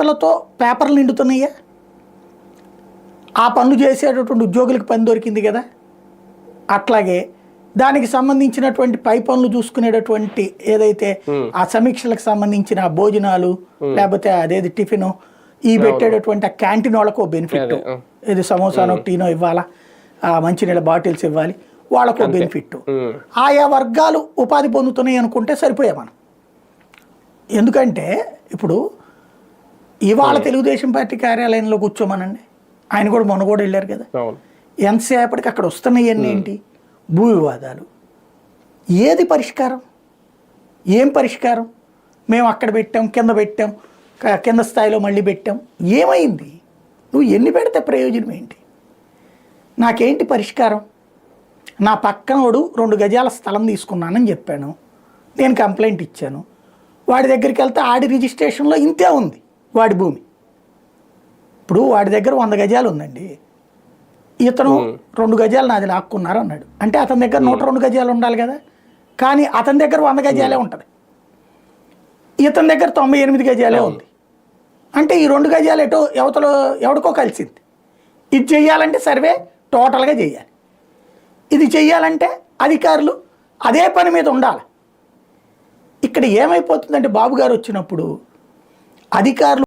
వార్తలతో పేపర్లు నిండుతున్నాయా? ఆ పనులు చేసేటటువంటి ఉద్యోగులకు పని దొరికింది కదా. అట్లాగే దానికి సంబంధించినటువంటి పై పనులు చూసుకునేటటువంటి ఏదైతే ఆ సమీక్షలకు సంబంధించిన భోజనాలు లేకపోతే అదేది టిఫిన్ ఈ పెట్టేటటువంటి ఆ క్యాంటీన్ వాళ్ళకు బెనిఫిట్, ఇది సమోసానో టీనో ఇవ్వాలా, మంచినీళ్ళ బాటిల్స్ ఇవ్వాలి, వాళ్ళకు బెనిఫిట్. ఆయా వర్గాలు ఉపాధి పొందుతున్నాయి అనుకుంటే సరిపోయా మనం. ఎందుకంటే ఇప్పుడు ఇవాళ తెలుగుదేశం పార్టీ కార్యాలయంలో కూర్చోమనండి, ఆయన కూడా మొన్న కూడా వెళ్ళారు కదా, ఎంతసేపటికి అక్కడ వస్తున్నాయన్నీ ఏంటి? భూ వివాదాలు. ఏది పరిష్కారం? ఏం పరిష్కారం? మేము అక్కడ పెట్టాం, కింద పెట్టాం, కింద స్థాయిలో మళ్ళీ పెట్టాం, ఏమైంది? నువ్వు ఎన్ని పెడితే ప్రయోజనం ఏంటి? నాకేంటి పరిష్కారం? నా పక్కనోడు 2 గజాల స్థలం తీసుకున్నానని చెప్పాను, నేను కంప్లైంట్ ఇచ్చాను, వాడి దగ్గరికి వెళ్తే ఆడి రిజిస్ట్రేషన్లో ఇంతే ఉంది వాడి భూమి. ఇప్పుడు వాడి దగ్గర 100 గజాలు ఉందండి, ఇతను 2 గజాలు నాది లాక్కున్నారు అన్నాడు అంటే అతని దగ్గర 102 గజాలు ఉండాలి కదా. కానీ అతని దగ్గర 100 గజాలే ఉంటుంది, ఇతని దగ్గర 98 గజాలే ఉంది. అంటే ఈ 2 గజాలు ఎటో ఎవడికో కలిసింది. ఇది చెయ్యాలంటే సర్వే టోటల్గా చేయాలి, ఇది చెయ్యాలంటే అధికారులు అదే పని మీద ఉండాలి. ఇక్కడ ఏమైపోతుందంటే బాబు గారు వచ్చినప్పుడు అధికారులు